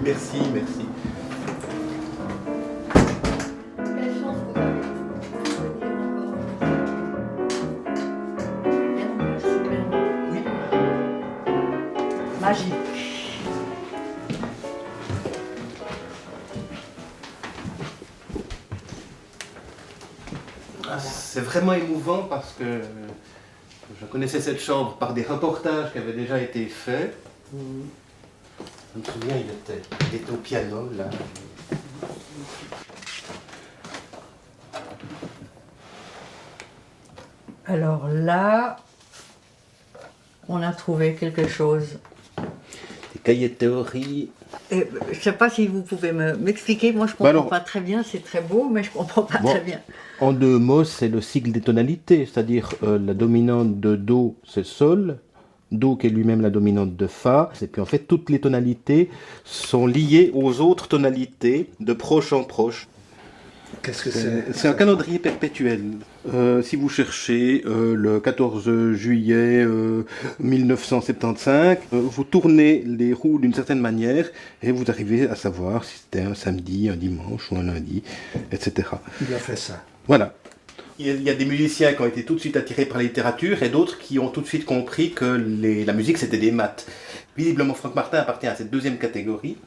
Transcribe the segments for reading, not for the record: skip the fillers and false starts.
Merci, merci. Quelle chance vous avez de venir encore. Oui. Magique. C'est vraiment émouvant parce que je connaissais cette chambre par des reportages qui avaient déjà été faits. Je me souviens, il était au piano, là. Alors là, on a trouvé quelque chose. Des cahiers de théorie. Et, je ne sais pas si vous pouvez m'expliquer. Moi, je ne comprends pas très bien. C'est très beau, mais je ne comprends pas très bien. En 2 mots, c'est le cycle des tonalités, c'est-à-dire la dominante de Do, c'est Sol, Do qui est lui-même la dominante de Fa, et puis en fait toutes les tonalités sont liées aux autres tonalités de proche en proche. Qu'est-ce que c'est? C'est un calendrier perpétuel. Si vous cherchez le 14 juillet 1975, vous tournez les roues d'une certaine manière et vous arrivez à savoir si c'était un samedi, un dimanche ou un lundi, etc. Il a fait ça. Voilà. Il y a des musiciens qui ont été tout de suite attirés par la littérature et d'autres qui ont tout de suite compris que la musique c'était des maths. Visiblement, Franck Martin appartient à cette deuxième catégorie.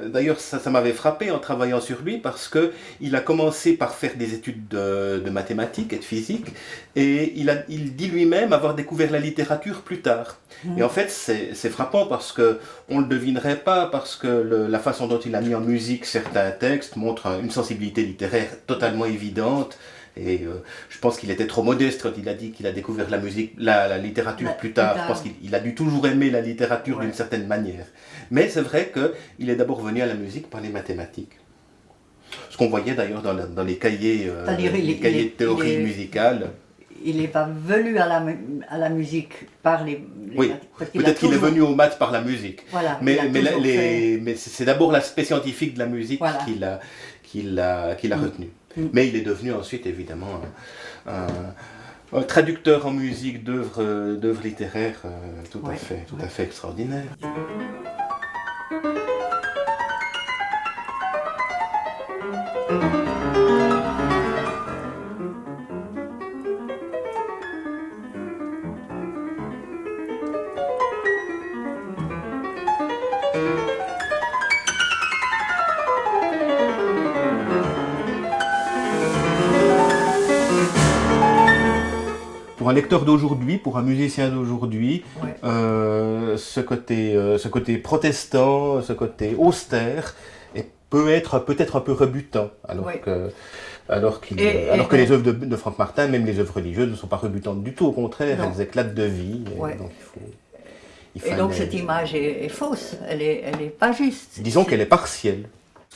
D'ailleurs, ça m'avait frappé en travaillant sur lui parce qu'il a commencé par faire des études de mathématiques et de physique et il dit lui-même avoir découvert la littérature plus tard. Et en fait, c'est frappant parce qu'on ne le devinerait pas, parce que la façon dont il a mis en musique certains textes montre une sensibilité littéraire totalement évidente. Et je pense qu'il était trop modeste quand il a dit qu'il a découvert la musique, la littérature plus tard. Je pense qu'il a dû toujours aimer la littérature d'une certaine manière. Mais c'est vrai qu'il est d'abord venu à la musique par les mathématiques. Ce qu'on voyait d'ailleurs dans les cahiers, cahiers de théorie musicale. Il n'est pas venu à la musique par les oui, peut-être qu'il est venu aux maths par la musique. Voilà, mais c'est d'abord l'aspect scientifique de la musique qu'il a retenu. Mais il est devenu ensuite évidemment un traducteur en musique d'œuvres littéraires tout à fait extraordinaire. Pour un lecteur d'aujourd'hui, pour un musicien d'aujourd'hui, ce côté protestant, ce côté austère, peut être peut-être un peu rebutant, alors que les œuvres de Franck Martin, même les œuvres religieuses, ne sont pas rebutantes du tout, au contraire, elles éclatent de vie. Et donc cette image est fausse, elle est pas juste. Disons qu'elle est partielle,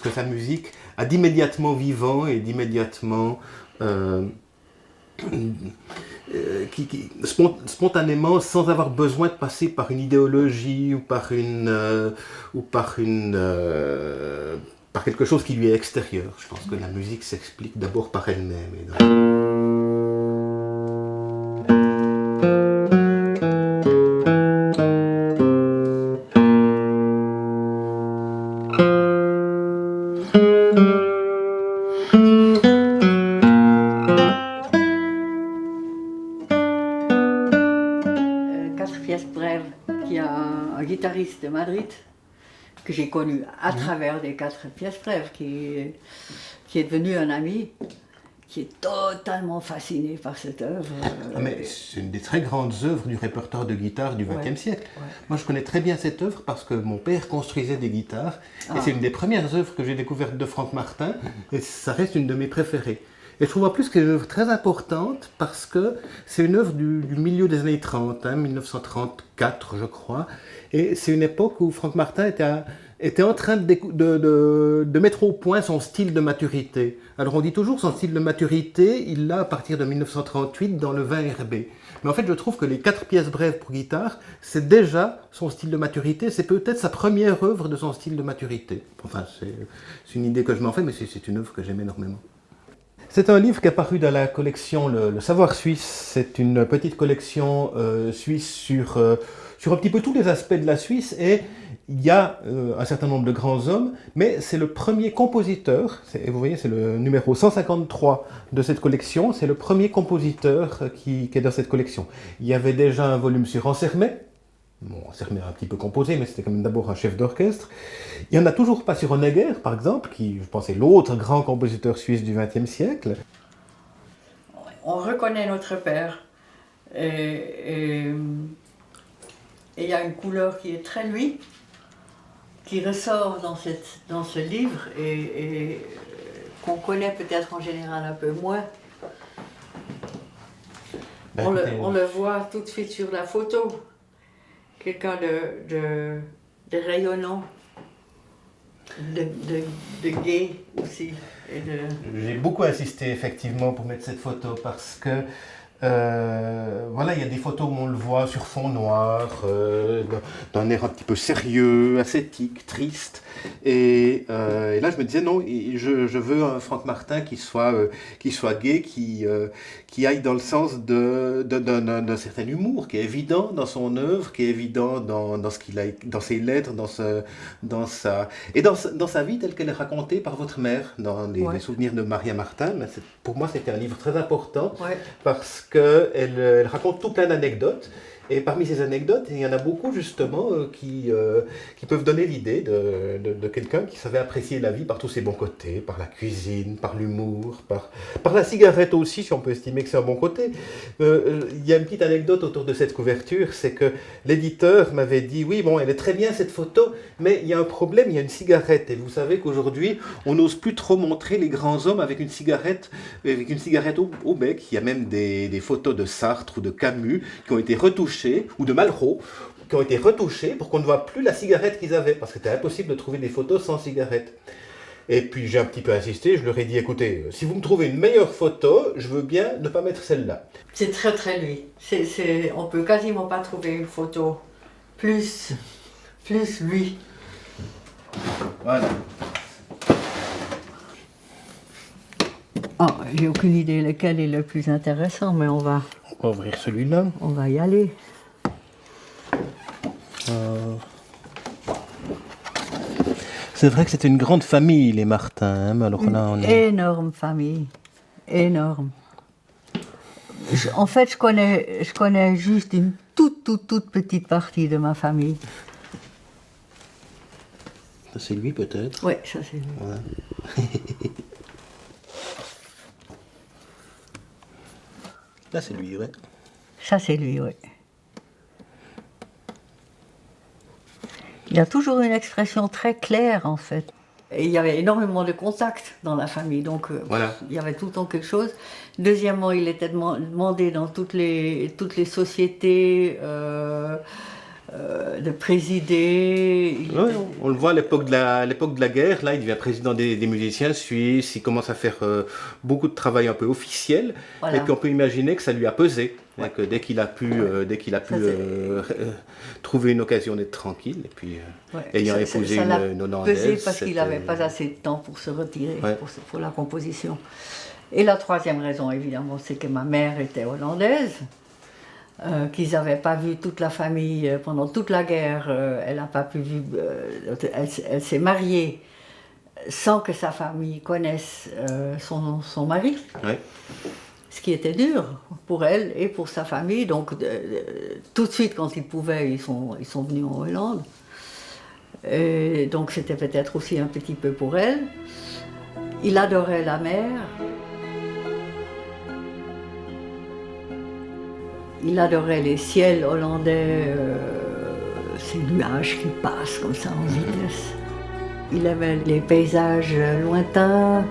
que sa musique a d'immédiatement vivant et d'immédiatement spontanément, sans avoir besoin de passer par une idéologie ou par quelque chose qui lui est extérieur. Je pense que la musique s'explique d'abord par elle-même. Un guitariste de Madrid que j'ai connu à travers des 4 pièces brèves, qui est devenu un ami, qui est totalement fasciné par cette œuvre. Mais c'est une des très grandes œuvres du répertoire de guitare du XXe siècle. Moi, je connais très bien cette œuvre parce que mon père construisait des guitares et c'est une des premières œuvres que j'ai découvertes de Franck Martin et ça reste une de mes préférées. Et je trouve en plus que c'est une œuvre très importante parce que c'est une œuvre du milieu des années 30, 1934 je crois. Et c'est une époque où Franck Martin était en train de mettre au point son style de maturité. Alors on dit toujours son style de maturité, il l'a à partir de 1938 dans le 20 RB. Mais en fait je trouve que les 4 pièces brèves pour guitare, c'est déjà son style de maturité, c'est peut-être sa première œuvre de son style de maturité. Enfin c'est une idée que je m'en fais, mais c'est une œuvre que j'aime énormément. C'est un livre qui est paru dans la collection Le Savoir Suisse. C'est une petite collection suisse sur un petit peu tous les aspects de la Suisse et il y a un certain nombre de grands hommes, mais c'est le premier compositeur, vous voyez, c'est le numéro 153 de cette collection, c'est le premier compositeur qui est dans cette collection. Il y avait déjà un volume sur Ansermet, bon, Ansermet a un petit peu composé, mais c'était quand même d'abord un chef d'orchestre. Il n'y en a toujours pas sur Honegger, par exemple, qui, je pense, est l'autre grand compositeur suisse du XXe siècle. On reconnaît notre père, et il y a une couleur qui est très lui, qui ressort dans ce livre et qu'on connaît peut-être en général un peu moins. On le voit tout de suite sur la photo. Quelqu'un de rayonnant, de gai aussi. J'ai beaucoup insisté effectivement pour mettre cette photo parce que voilà, il y a des photos où on le voit sur fond noir, d'un air un petit peu sérieux, ascétique, triste. Et là, je me disais, non, je veux un Franck Martin qui soit gai, qui aille dans le sens d'un certain humour, qui est évident dans son œuvre, qui est évident dans ce qu'il a, dans ses lettres, dans sa vie telle qu'elle est racontée par votre mère, dans les souvenirs de Maria Martin. Pour moi, c'était un livre très important parce qu'elle raconte tout plein d'anecdotes. Et parmi ces anecdotes, il y en a beaucoup justement qui peuvent donner l'idée de quelqu'un qui savait apprécier la vie par tous ses bons côtés, par la cuisine, par l'humour, par la cigarette aussi, si on peut estimer que c'est un bon côté. Il y a une petite anecdote autour de cette couverture, c'est que l'éditeur m'avait dit, oui, bon, elle est très bien cette photo, mais il y a un problème, il y a une cigarette. Et vous savez qu'aujourd'hui, on n'ose plus trop montrer les grands hommes avec une cigarette au bec. Il y a même des photos de Sartre ou de Camus qui ont été retouchées, ou de Malraux, qui ont été retouchés pour qu'on ne voit plus la cigarette qu'ils avaient, parce que c'était impossible de trouver des photos sans cigarette. Et puis j'ai un petit peu insisté, je leur ai dit, écoutez, si vous me trouvez une meilleure photo, je veux bien ne pas mettre celle-là. C'est très très lui. On peut quasiment pas trouver une photo plus lui. Voilà. Oh, j'ai aucune idée lequel est le plus intéressant, mais on va ouvrir celui-là. On va y aller. C'est vrai que c'était une grande famille, les Martin. Mais alors là, on est... Énorme famille, énorme. En fait, je connais juste une toute petite partie de ma famille. Ça, c'est lui, peut-être? Oui, ça, c'est lui. Voilà. Là, c'est lui, ouais. Ça, c'est lui, oui. Il y a toujours une expression très claire, en fait. Et il y avait énormément de contacts dans la famille, donc voilà. Il y avait tout le temps quelque chose. Deuxièmement, il était demandé dans toutes les sociétés de présider. Oui, on le voit à l'époque de la guerre, là, il devient président des musiciens suisses, il commence à faire beaucoup de travail un peu officiel, voilà. Et puis on peut imaginer que ça lui a pesé, ouais. Hein, que dès qu'il a pu trouver une occasion d'être tranquille, et puis ayant épousé une Hollandaise. Pesé parce qu'il n'avait pas assez de temps pour se retirer, pour la composition. Et la troisième raison, évidemment, c'est que ma mère était hollandaise. Qu'ils n'avaient pas vu toute la famille pendant toute la guerre. Elle n'a pas pu elle s'est mariée sans que sa famille connaisse son mari. Ouais. Ce qui était dur pour elle et pour sa famille. Donc tout de suite, quand ils pouvaient, ils sont venus en Hollande. Et donc c'était peut-être aussi un petit peu pour elle. Il adorait la mer. Il adorait les ciels hollandais, ces nuages qui passent comme ça en vitesse. Il aimait les paysages lointains,